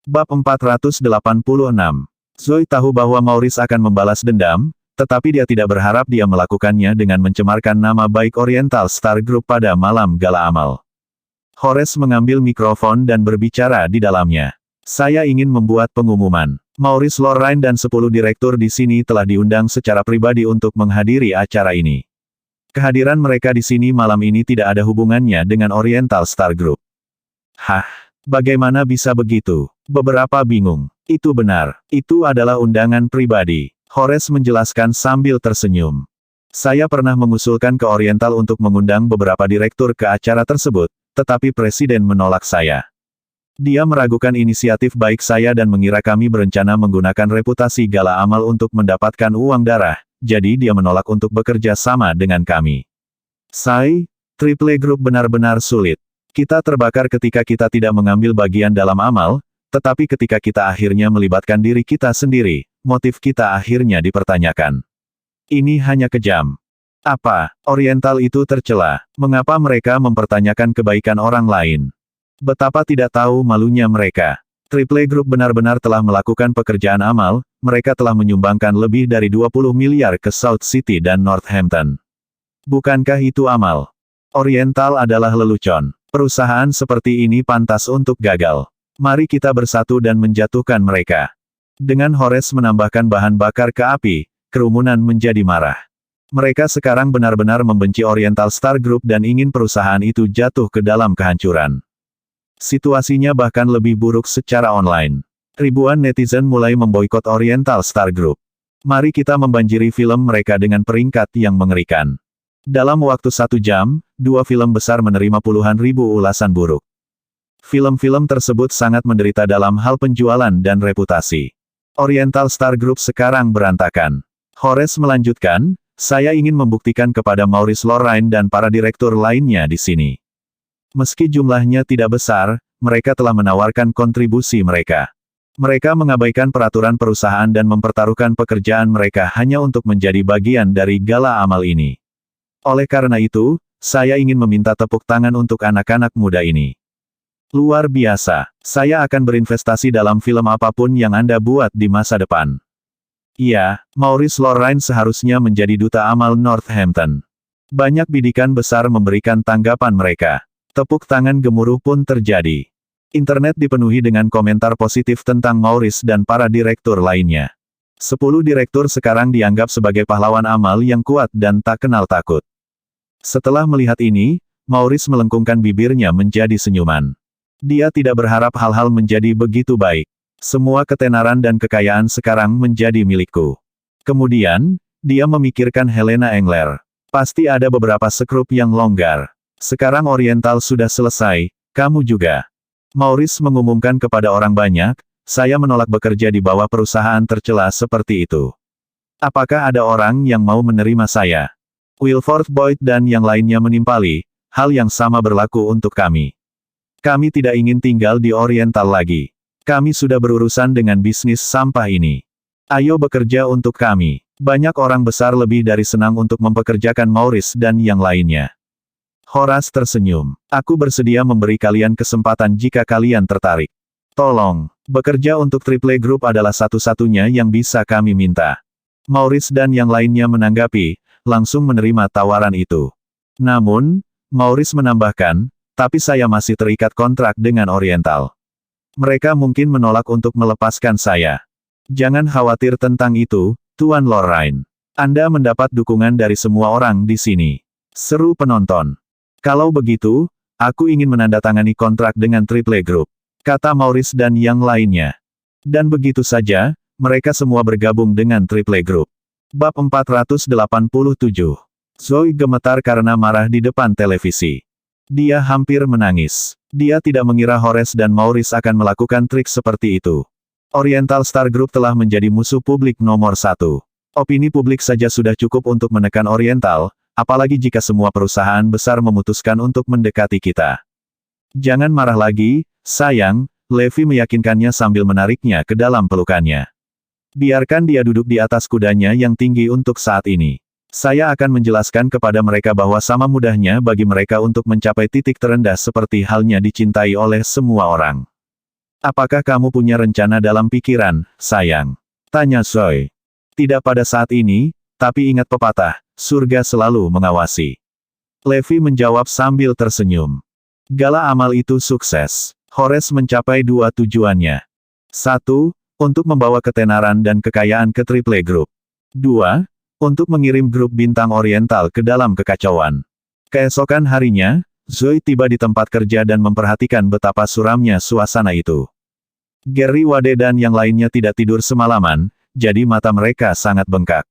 Bab 486. Zoe tahu bahwa Maurice akan membalas dendam, tetapi dia tidak berharap dia melakukannya dengan mencemarkan nama baik Oriental Star Group pada malam gala amal. Horace mengambil mikrofon dan berbicara di dalamnya. Saya ingin membuat pengumuman. Maurice Lorraine dan 10 direktur di sini telah diundang secara pribadi untuk menghadiri acara ini. Kehadiran mereka di sini malam ini tidak ada hubungannya dengan Oriental Star Group. Hah? Bagaimana bisa begitu? Beberapa bingung. Itu benar. Itu adalah undangan pribadi. Horace menjelaskan sambil tersenyum. Saya pernah mengusulkan ke Oriental untuk mengundang beberapa direktur ke acara tersebut, tetapi Presiden menolak saya. Dia meragukan inisiatif baik saya dan mengira kami berencana menggunakan reputasi gala amal untuk mendapatkan uang darah, jadi dia menolak untuk bekerja sama dengan kami. Triple Group benar-benar sulit. Kita terbakar ketika kita tidak mengambil bagian dalam amal, tetapi ketika kita akhirnya melibatkan diri kita sendiri, motif kita akhirnya dipertanyakan. Ini hanya kejam. Apa? Oriental itu tercela. Mengapa mereka mempertanyakan kebaikan orang lain? Betapa tidak tahu malunya mereka. Triple Group benar-benar telah melakukan pekerjaan amal, mereka telah menyumbangkan lebih dari 20 miliar ke South City dan Northampton. Bukankah itu amal? Oriental adalah lelucon. Perusahaan seperti ini pantas untuk gagal. Mari kita bersatu dan menjatuhkan mereka. Dengan Horace menambahkan bahan bakar ke api, kerumunan menjadi marah. Mereka sekarang benar-benar membenci Oriental Star Group dan ingin perusahaan itu jatuh ke dalam kehancuran. Situasinya bahkan lebih buruk secara online. Ribuan netizen mulai memboikot Oriental Star Group. Mari kita membanjiri film mereka dengan peringkat yang mengerikan. Dalam waktu 1 jam, 2 film besar menerima puluhan ribu ulasan buruk. Film-film tersebut sangat menderita dalam hal penjualan dan reputasi. Oriental Star Group sekarang berantakan. Horace melanjutkan, saya ingin membuktikan kepada Maurice Lorraine dan para direktur lainnya di sini. Meski jumlahnya tidak besar, mereka telah menawarkan kontribusi mereka. Mereka mengabaikan peraturan perusahaan dan mempertaruhkan pekerjaan mereka hanya untuk menjadi bagian dari gala amal ini. Oleh karena itu, saya ingin meminta tepuk tangan untuk anak-anak muda ini. Luar biasa. Saya akan berinvestasi dalam film apapun yang Anda buat di masa depan. Iya, Maurice Lorraine seharusnya menjadi duta amal Northampton. Banyak bidikan besar memberikan tanggapan mereka. Tepuk tangan gemuruh pun terjadi. Internet dipenuhi dengan komentar positif tentang Maurice dan para direktur lainnya. 10 direktur sekarang dianggap sebagai pahlawan amal yang kuat dan tak kenal takut. Setelah melihat ini, Maurice melengkungkan bibirnya menjadi senyuman. Dia tidak berharap hal-hal menjadi begitu baik. Semua ketenaran dan kekayaan sekarang menjadi milikku. Kemudian, dia memikirkan Helena Engler. Pasti ada beberapa sekrup yang longgar. Sekarang Oriental sudah selesai, kamu juga. Maurice mengumumkan kepada orang banyak, saya menolak bekerja di bawah perusahaan tercela seperti itu. Apakah ada orang yang mau menerima saya? Wilford Boyd dan yang lainnya menimpali, hal yang sama berlaku untuk kami. Kami tidak ingin tinggal di Oriental lagi. Kami sudah berurusan dengan bisnis sampah ini. Ayo bekerja untuk kami. Banyak orang besar lebih dari senang untuk mempekerjakan Maurice dan yang lainnya. Horace tersenyum. Aku bersedia memberi kalian kesempatan jika kalian tertarik. Tolong, bekerja untuk Triple Group adalah satu-satunya yang bisa kami minta. Maurice dan yang lainnya menanggapi, langsung menerima tawaran itu. Namun, Maurice menambahkan, tapi saya masih terikat kontrak dengan Oriental. Mereka mungkin menolak untuk melepaskan saya. Jangan khawatir tentang itu, Tuan Lorraine. Anda mendapat dukungan dari semua orang di sini. Seru penonton. Kalau begitu, aku ingin menandatangani kontrak dengan Triple Group, kata Maurice dan yang lainnya. Dan begitu saja, mereka semua bergabung dengan Triple Group. Bab 487. Zoe gemetar karena marah di depan televisi. Dia hampir menangis. Dia tidak mengira Horace dan Maurice akan melakukan trik seperti itu. Oriental Star Group telah menjadi musuh publik nomor 1. Opini publik saja sudah cukup untuk menekan Oriental, apalagi jika semua perusahaan besar memutuskan untuk mendekati kita. Jangan marah lagi, sayang, Levi meyakinkannya sambil menariknya ke dalam pelukannya. Biarkan dia duduk di atas kudanya yang tinggi untuk saat ini. Saya akan menjelaskan kepada mereka bahwa sama mudahnya bagi mereka untuk mencapai titik terendah seperti halnya dicintai oleh semua orang. Apakah kamu punya rencana dalam pikiran, sayang? Tanya Zoe. Tidak pada saat ini, tapi ingat pepatah, surga selalu mengawasi. Levi menjawab sambil tersenyum. Gala amal itu sukses. Horace mencapai dua tujuannya. 1. Untuk membawa ketenaran dan kekayaan ke Triple Group. 2. Untuk mengirim grup bintang oriental ke dalam kekacauan. Keesokan harinya, Zoe tiba di tempat kerja dan memperhatikan betapa suramnya suasana itu. Gary Wade dan yang lainnya tidak tidur semalaman, jadi mata mereka sangat bengkak.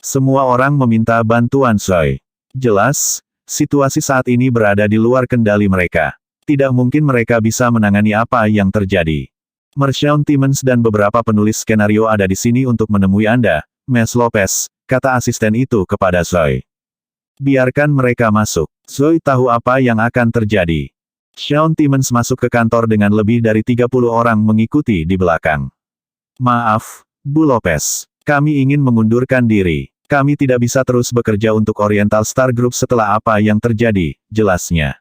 Semua orang meminta bantuan Zoe. Jelas, situasi saat ini berada di luar kendali mereka. Tidak mungkin mereka bisa menangani apa yang terjadi. Marshawn Timmons dan beberapa penulis skenario ada di sini untuk menemui Anda, Ms. Lopez, kata asisten itu kepada Zoe. Biarkan mereka masuk. Zoe tahu apa yang akan terjadi. Shawn Timmons masuk ke kantor dengan lebih dari 30 orang mengikuti di belakang. Maaf, Bu Lopez. Kami ingin mengundurkan diri. Kami tidak bisa terus bekerja untuk Oriental Star Group setelah apa yang terjadi, jelasnya.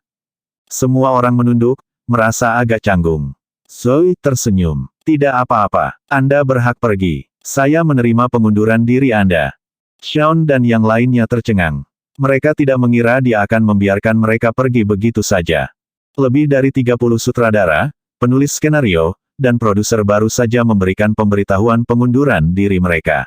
Semua orang menunduk, merasa agak canggung. Zoe tersenyum. Tidak apa-apa. Anda berhak pergi. Saya menerima pengunduran diri Anda. Shawn dan yang lainnya tercengang. Mereka tidak mengira dia akan membiarkan mereka pergi begitu saja. Lebih dari 30 sutradara, penulis skenario, dan produser baru saja memberikan pemberitahuan pengunduran diri mereka.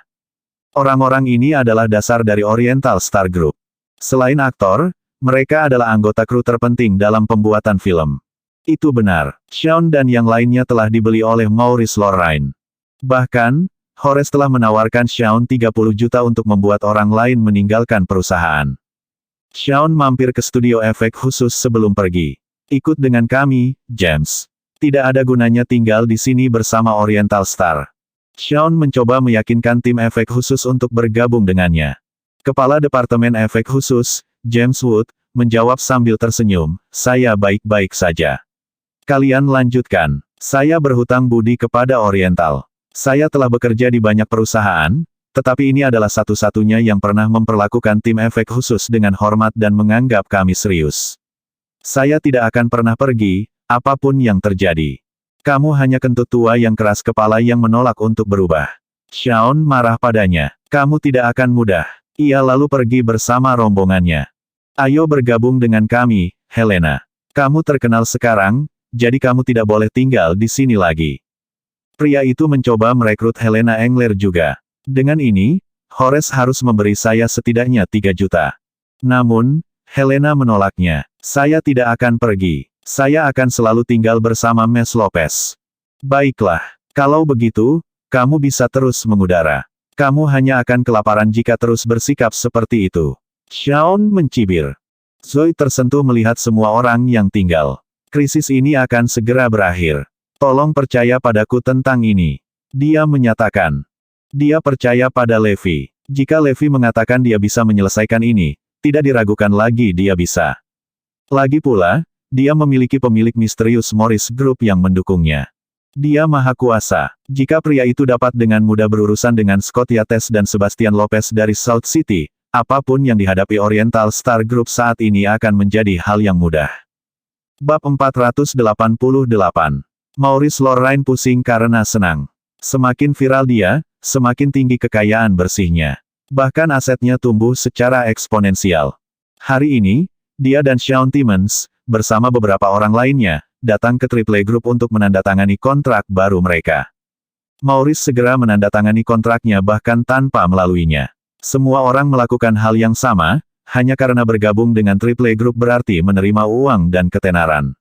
Orang-orang ini adalah dasar dari Oriental Star Group. Selain aktor, mereka adalah anggota kru terpenting dalam pembuatan film. Itu benar, Shawn dan yang lainnya telah dibeli oleh Maurice Lorraine. Bahkan, Horace telah menawarkan Shawn 30 juta untuk membuat orang lain meninggalkan perusahaan. Shawn mampir ke studio efek khusus sebelum pergi. Ikut dengan kami, James. Tidak ada gunanya tinggal di sini bersama Oriental Star. Shawn mencoba meyakinkan tim efek khusus untuk bergabung dengannya. Kepala Departemen Efek Khusus, James Wood, menjawab sambil tersenyum, saya baik-baik saja. Kalian lanjutkan. Saya berhutang budi kepada Oriental. Saya telah bekerja di banyak perusahaan, tetapi ini adalah satu-satunya yang pernah memperlakukan tim efek khusus dengan hormat dan menganggap kami serius. Saya tidak akan pernah pergi, apapun yang terjadi. Kamu hanya kentut tua yang keras kepala yang menolak untuk berubah. Shawn marah padanya. Kamu tidak akan mudah. Ia lalu pergi bersama rombongannya. Ayo bergabung dengan kami, Helena. Kamu terkenal sekarang, jadi kamu tidak boleh tinggal di sini lagi. Pria itu mencoba merekrut Helena Engler juga. Dengan ini, Horace harus memberi saya setidaknya 3 juta. Namun, Helena menolaknya. Saya tidak akan pergi. Saya akan selalu tinggal bersama Ms. Lopez. Baiklah, kalau begitu, kamu bisa terus mengudara. Kamu hanya akan kelaparan jika terus bersikap seperti itu. Shawn mencibir. Zoe tersentuh melihat semua orang yang tinggal. Krisis ini akan segera berakhir. Tolong percaya padaku tentang ini. Dia menyatakan. Dia percaya pada Levi. Jika Levi mengatakan dia bisa menyelesaikan ini, tidak diragukan lagi dia bisa. Lagi pula, dia memiliki pemilik misterius Morris Group yang mendukungnya. Dia maha kuasa. Jika pria itu dapat dengan mudah berurusan dengan Scott Yates dan Sebastian Lopez dari South City, apapun yang dihadapi Oriental Star Group saat ini akan menjadi hal yang mudah. Bab 488. Maurice Lorraine pusing karena senang. Semakin viral dia, semakin tinggi kekayaan bersihnya. Bahkan asetnya tumbuh secara eksponensial. Hari ini, dia dan Shawn Timmons, bersama beberapa orang lainnya, datang ke Triple Group untuk menandatangani kontrak baru mereka. Maurice segera menandatangani kontraknya bahkan tanpa melaluinya. Semua orang melakukan hal yang sama, hanya karena bergabung dengan Triple Group berarti menerima uang dan ketenaran.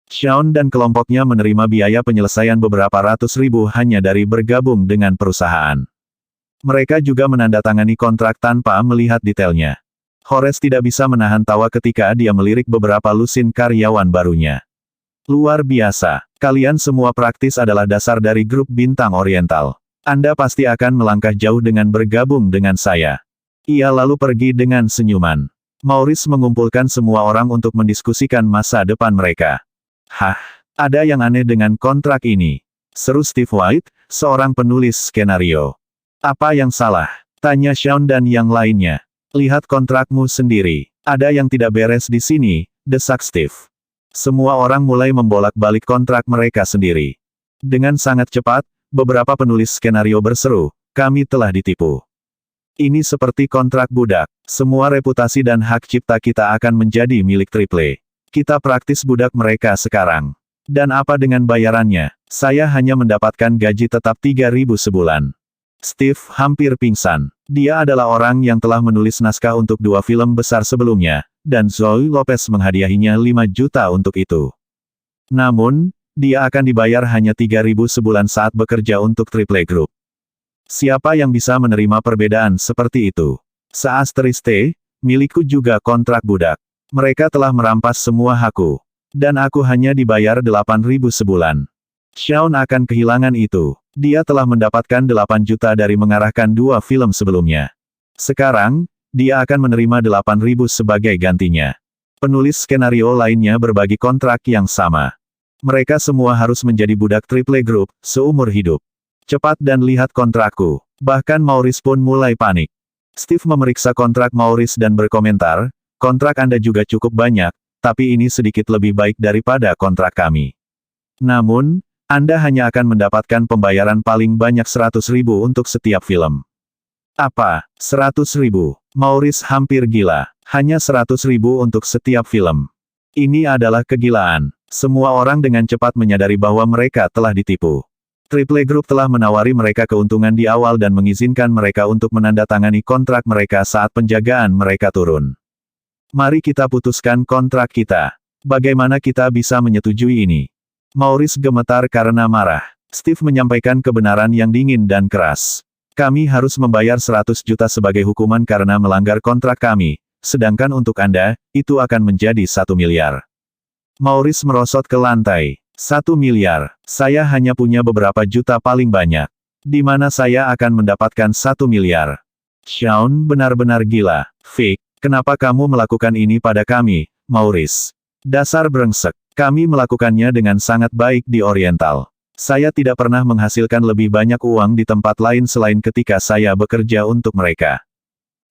Shawn dan kelompoknya menerima biaya penyelesaian beberapa ratus ribu hanya dari bergabung dengan perusahaan. Mereka juga menandatangani kontrak tanpa melihat detailnya. Horace tidak bisa menahan tawa ketika dia melirik beberapa lusin karyawan barunya. Luar biasa. Kalian semua praktis adalah dasar dari grup bintang Oriental. Anda pasti akan melangkah jauh dengan bergabung dengan saya. Ia lalu pergi dengan senyuman. Maurice mengumpulkan semua orang untuk mendiskusikan masa depan mereka. Hah, ada yang aneh dengan kontrak ini. Seru Steve White, seorang penulis skenario. Apa yang salah? Tanya Shawn dan yang lainnya. Lihat kontrakmu sendiri. Ada yang tidak beres di sini, desak Steve. Semua orang mulai membolak-balik kontrak mereka sendiri. Dengan sangat cepat, beberapa penulis skenario berseru, kami telah ditipu. Ini seperti kontrak budak. Semua reputasi dan hak cipta kita akan menjadi milik Triple. Kita praktis budak mereka sekarang. Dan apa dengan bayarannya? Saya hanya mendapatkan gaji tetap 3.000 sebulan. Steve hampir pingsan. Dia adalah orang yang telah menulis naskah untuk 2 film besar sebelumnya, dan Zoe Lopez menghadiahinya 5 juta untuk itu. Namun, dia akan dibayar hanya 3.000 sebulan saat bekerja untuk Triple Group. Siapa yang bisa menerima perbedaan seperti itu? Seasteriste, milikku juga kontrak budak. Mereka telah merampas semua hakku. Dan aku hanya dibayar 8.000 sebulan. Shaun akan kehilangan itu. Dia telah mendapatkan 8 juta dari mengarahkan 2 film sebelumnya. Sekarang, dia akan menerima 8.000 sebagai gantinya. Penulis skenario lainnya berbagi kontrak yang sama. Mereka semua harus menjadi budak Triple Group, seumur hidup. Cepat dan lihat kontrakku. Bahkan Maurice pun mulai panik. Steve memeriksa kontrak Maurice dan berkomentar, kontrak Anda juga cukup banyak, tapi ini sedikit lebih baik daripada kontrak kami. Namun, Anda hanya akan mendapatkan pembayaran paling banyak 100.000 untuk setiap film. Apa? 100.000? Maurice hampir gila. Hanya 100.000 untuk setiap film. Ini adalah kegilaan. Semua orang dengan cepat menyadari bahwa mereka telah ditipu. Triple Group telah menawari mereka keuntungan di awal dan mengizinkan mereka untuk menandatangani kontrak mereka saat penjagaan mereka turun. Mari kita putuskan kontrak kita. Bagaimana kita bisa menyetujui ini? Maurice gemetar karena marah. Steve menyampaikan kebenaran yang dingin dan keras. Kami harus membayar 100 juta sebagai hukuman karena melanggar kontrak kami, sedangkan untuk Anda, itu akan menjadi 1 miliar. Maurice merosot ke lantai. 1 miliar. Saya hanya punya beberapa juta paling banyak. Di mana saya akan mendapatkan 1 miliar? Shaun benar-benar gila. Vic, kenapa kamu melakukan ini pada kami, Maurice? Dasar brengsek. Kami melakukannya dengan sangat baik di Oriental. Saya tidak pernah menghasilkan lebih banyak uang di tempat lain selain ketika saya bekerja untuk mereka.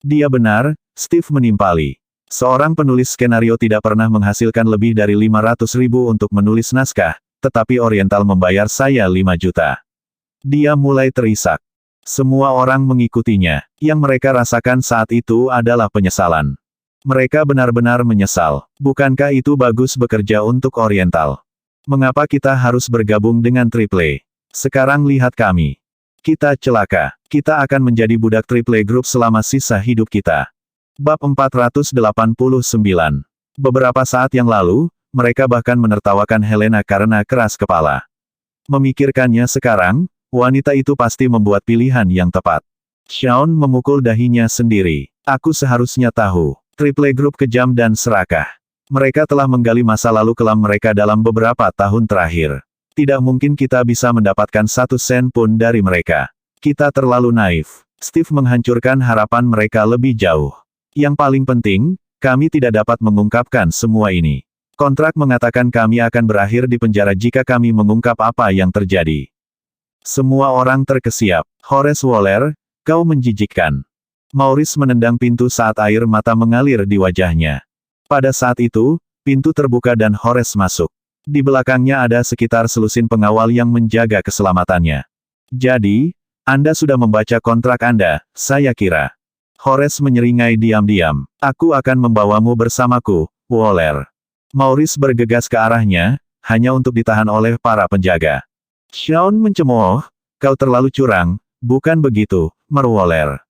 Dia benar, Steve menimpali. Seorang penulis skenario tidak pernah menghasilkan lebih dari 500.000 untuk menulis naskah, tetapi Oriental membayar saya 5 juta. Dia mulai terisak. Semua orang mengikutinya. Yang mereka rasakan saat itu adalah penyesalan. Mereka benar-benar menyesal. Bukankah itu bagus bekerja untuk Oriental? Mengapa kita harus bergabung dengan Triple? Sekarang lihat kami. Kita celaka. Kita akan menjadi budak Triple Group selama sisa hidup kita. Bab 489. Beberapa saat yang lalu, mereka bahkan menertawakan Helena karena keras kepala. Memikirkannya sekarang, wanita itu pasti membuat pilihan yang tepat. Shaun memukul dahinya sendiri. Aku seharusnya tahu. Triple Group kejam dan serakah. Mereka telah menggali masa lalu kelam mereka dalam beberapa tahun terakhir. Tidak mungkin kita bisa mendapatkan 1 sen pun dari mereka. Kita terlalu naif. Steve menghancurkan harapan mereka lebih jauh. Yang paling penting, kami tidak dapat mengungkapkan semua ini. Kontrak mengatakan kami akan berakhir di penjara jika kami mengungkap apa yang terjadi. Semua orang terkesiap. Horace Waller, kau menjijikkan. Maurice menendang pintu saat air mata mengalir di wajahnya. Pada saat itu, pintu terbuka dan Horace masuk. Di belakangnya ada sekitar selusin pengawal yang menjaga keselamatannya. Jadi, Anda sudah membaca kontrak Anda, saya kira. Horace menyeringai diam-diam. Aku akan membawamu bersamaku, Waller. Maurice bergegas ke arahnya, hanya untuk ditahan oleh para penjaga. Shaun mencemooh, kau terlalu curang, bukan begitu, Waller.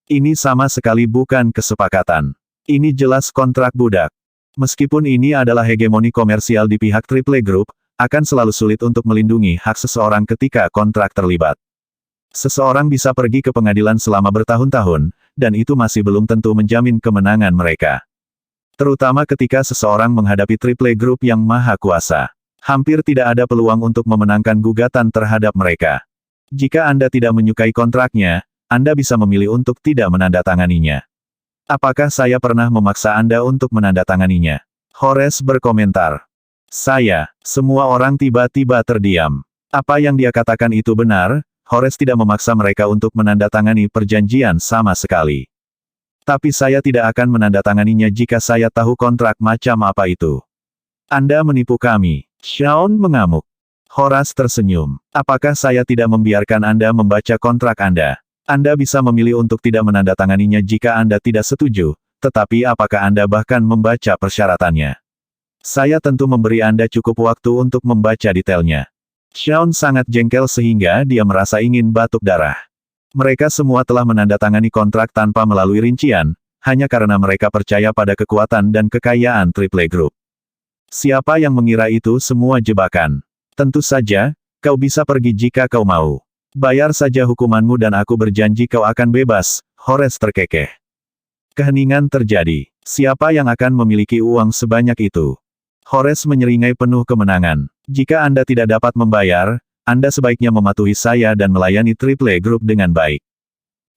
Ini sama sekali bukan kesepakatan. Ini jelas kontrak budak. Meskipun ini adalah hegemoni komersial di pihak Triple Group, akan selalu sulit untuk melindungi hak seseorang ketika kontrak terlibat. Seseorang bisa pergi ke pengadilan selama bertahun-tahun, dan itu masih belum tentu menjamin kemenangan mereka. Terutama ketika seseorang menghadapi Triple Group yang maha kuasa. Hampir tidak ada peluang untuk memenangkan gugatan terhadap mereka. Jika Anda tidak menyukai kontraknya, Anda bisa memilih untuk tidak menandatanganinya. Apakah saya pernah memaksa Anda untuk menandatanganinya? Horace berkomentar. Semua orang tiba-tiba terdiam. Apa yang dia katakan itu benar, Horace tidak memaksa mereka untuk menandatangani perjanjian sama sekali. Tapi saya tidak akan menandatanganinya jika saya tahu kontrak macam apa itu. Anda menipu kami. Shaun mengamuk. Horace tersenyum. Apakah saya tidak membiarkan Anda membaca kontrak Anda? Anda bisa memilih untuk tidak menandatanganinya jika Anda tidak setuju, tetapi apakah Anda bahkan membaca persyaratannya? Saya tentu memberi Anda cukup waktu untuk membaca detailnya. Shaun sangat jengkel sehingga dia merasa ingin batuk darah. Mereka semua telah menandatangani kontrak tanpa melalui rincian, hanya karena mereka percaya pada kekuatan dan kekayaan Triple Group. Siapa yang mengira itu semua jebakan? Tentu saja, kau bisa pergi jika kau mau. Bayar saja hukumanmu dan aku berjanji kau akan bebas, Horace terkekeh. Keheningan terjadi. Siapa yang akan memiliki uang sebanyak itu? Horace menyeringai penuh kemenangan. Jika Anda tidak dapat membayar, Anda sebaiknya mematuhi saya dan melayani Triple Group dengan baik.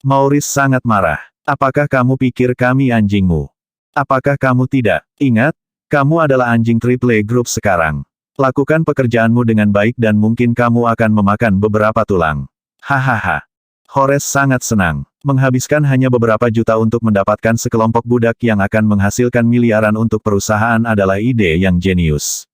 Maurice sangat marah. Apakah kamu pikir kami anjingmu? Apakah kamu tidak ingat? Kamu adalah anjing Triple Group sekarang. Lakukan pekerjaanmu dengan baik dan mungkin kamu akan memakan beberapa tulang. Hahaha. Horace sangat senang. Menghabiskan hanya beberapa juta untuk mendapatkan sekelompok budak yang akan menghasilkan miliaran untuk perusahaan adalah ide yang jenius.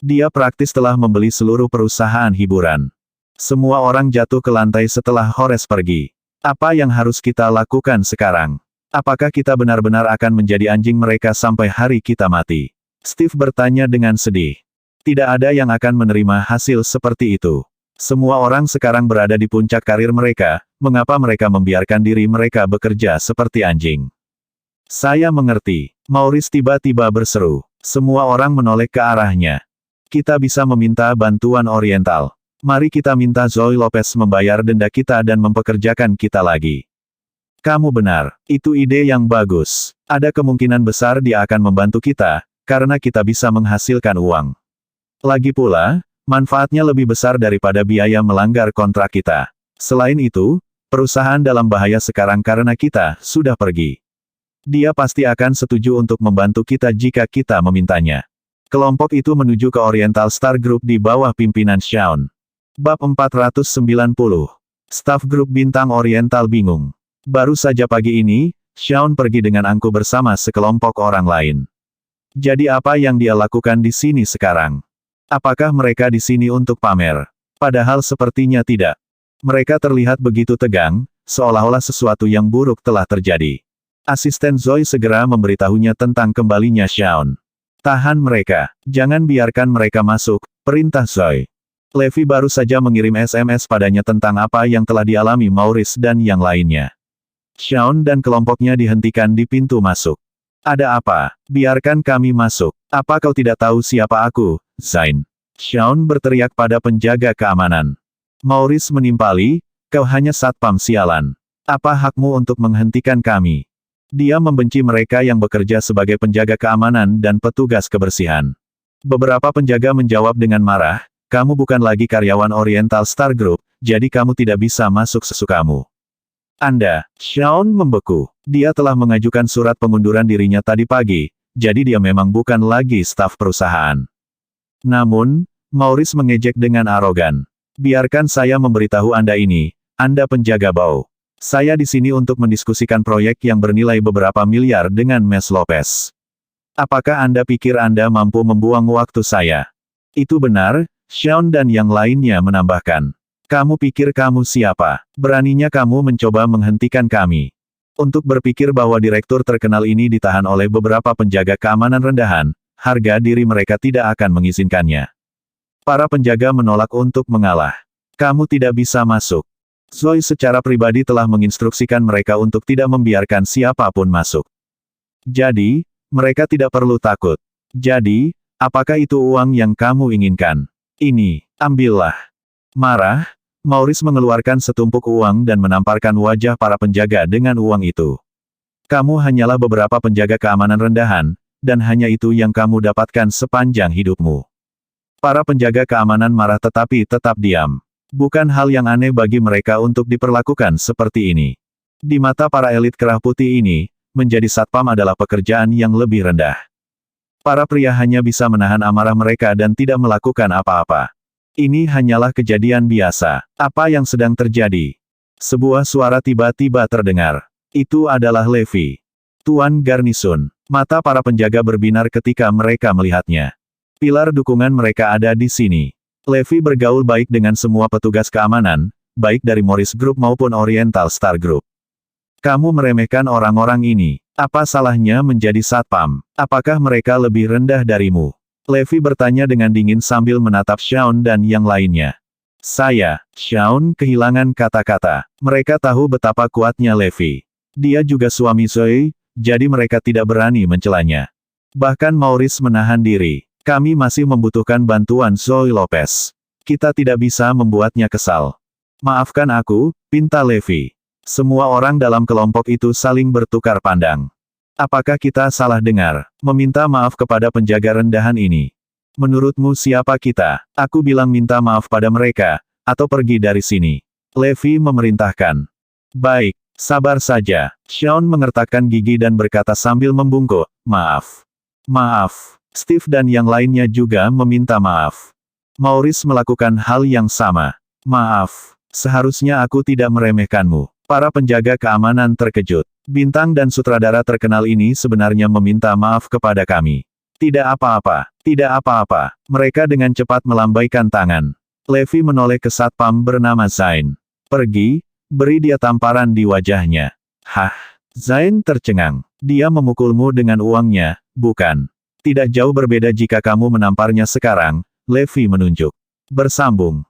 Dia praktis telah membeli seluruh perusahaan hiburan. Semua orang jatuh ke lantai setelah Horace pergi. Apa yang harus kita lakukan sekarang? Apakah kita benar-benar akan menjadi anjing mereka sampai hari kita mati? Steve bertanya dengan sedih. Tidak ada yang akan menerima hasil seperti itu. Semua orang sekarang berada di puncak karir mereka, mengapa mereka membiarkan diri mereka bekerja seperti anjing? Saya mengerti. Maurice tiba-tiba berseru. Semua orang menoleh ke arahnya. Kita bisa meminta bantuan Oriental. Mari kita minta Zoe Lopez membayar denda kita dan mempekerjakan kita lagi. Kamu benar, itu ide yang bagus. Ada kemungkinan besar dia akan membantu kita, karena kita bisa menghasilkan uang. Lagi pula, manfaatnya lebih besar daripada biaya melanggar kontrak kita. Selain itu, perusahaan dalam bahaya sekarang karena kita sudah pergi. Dia pasti akan setuju untuk membantu kita jika kita memintanya. Kelompok itu menuju ke Oriental Star Group di bawah pimpinan Shaun. Bab 490. Staf grup bintang Oriental bingung. Baru saja pagi ini, Shaun pergi dengan angku bersama sekelompok orang lain. Jadi apa yang dia lakukan di sini sekarang? Apakah mereka di sini untuk pamer? Padahal sepertinya tidak. Mereka terlihat begitu tegang, seolah-olah sesuatu yang buruk telah terjadi. Asisten Zoe segera memberitahunya tentang kembalinya Shaun. Tahan mereka. Jangan biarkan mereka masuk, perintah Zoe. Levi baru saja mengirim SMS padanya tentang apa yang telah dialami Maurice dan yang lainnya. Shaun dan kelompoknya dihentikan di pintu masuk. Ada apa? Biarkan kami masuk. Apa kau tidak tahu siapa aku, Zain? Shaun berteriak pada penjaga keamanan. Maurice menimpali, kau hanya satpam sialan. Apa hakmu untuk menghentikan kami? Dia membenci mereka yang bekerja sebagai penjaga keamanan dan petugas kebersihan. Beberapa penjaga menjawab dengan marah, kamu bukan lagi karyawan Oriental Star Group, jadi kamu tidak bisa masuk sesukamu. Anda, Shaun membeku. Dia telah mengajukan surat pengunduran dirinya tadi pagi, jadi dia memang bukan lagi staf perusahaan. Namun, Maurice mengejek dengan arogan. Biarkan saya memberitahu Anda ini, Anda penjaga bau. Saya di sini untuk mendiskusikan proyek yang bernilai beberapa miliar dengan Ms. Lopez. Apakah Anda pikir Anda mampu membuang waktu saya? Itu benar, Shaun dan yang lainnya menambahkan. Kamu pikir kamu siapa? Beraninya kamu mencoba menghentikan kami. Untuk berpikir bahwa direktur terkenal ini ditahan oleh beberapa penjaga keamanan rendahan, harga diri mereka tidak akan mengizinkannya. Para penjaga menolak untuk mengalah. Kamu tidak bisa masuk. Zoe secara pribadi telah menginstruksikan mereka untuk tidak membiarkan siapapun masuk. Jadi, mereka tidak perlu takut. Jadi, apakah itu uang yang kamu inginkan? Ini, ambillah. Marah, Maurice mengeluarkan setumpuk uang dan menamparkan wajah para penjaga dengan uang itu. Kamu hanyalah beberapa penjaga keamanan rendahan, dan hanya itu yang kamu dapatkan sepanjang hidupmu. Para penjaga keamanan marah tetapi tetap diam. Bukan hal yang aneh bagi mereka untuk diperlakukan seperti ini. Di mata para elit kerah putih ini, menjadi satpam adalah pekerjaan yang lebih rendah. Para pria hanya bisa menahan amarah mereka dan tidak melakukan apa-apa. Ini hanyalah kejadian biasa. Apa yang sedang terjadi? Sebuah suara tiba-tiba terdengar. Itu adalah Levi. Tuan Garnison. Mata para penjaga berbinar ketika mereka melihatnya. Pilar dukungan mereka ada di sini. Levi bergaul baik dengan semua petugas keamanan, baik dari Morris Group maupun Oriental Star Group. Kamu meremehkan orang-orang ini. Apa salahnya menjadi satpam? Apakah mereka lebih rendah darimu? Levi bertanya dengan dingin sambil menatap Shaun dan yang lainnya. Shaun kehilangan kata-kata. Mereka tahu betapa kuatnya Levi. Dia juga suami Zoe, jadi mereka tidak berani mencelanya. Bahkan Maurice menahan diri. Kami masih membutuhkan bantuan Zoe Lopez. Kita tidak bisa membuatnya kesal. Maafkan aku, pinta Levi. Semua orang dalam kelompok itu saling bertukar pandang. Apakah kita salah dengar, meminta maaf kepada penjaga rendahan ini? Menurutmu siapa kita? Aku bilang minta maaf pada mereka, atau pergi dari sini. Levi memerintahkan. Baik, sabar saja. Shaun mengertakkan gigi dan berkata sambil membungkuk, maaf. Maaf. Steve dan yang lainnya juga meminta maaf. Maurice melakukan hal yang sama. Maaf. Seharusnya aku tidak meremehkanmu. Para penjaga keamanan terkejut. Bintang dan sutradara terkenal ini sebenarnya meminta maaf kepada kami. Tidak apa-apa. Tidak apa-apa. Mereka dengan cepat melambaikan tangan. Levi menoleh ke satpam bernama Zain. Pergi, beri dia tamparan di wajahnya. Hah? Zain tercengang. Dia memukulmu dengan uangnya, bukan? Tidak jauh berbeda jika kamu menamparnya sekarang, Levi menunjuk. Bersambung.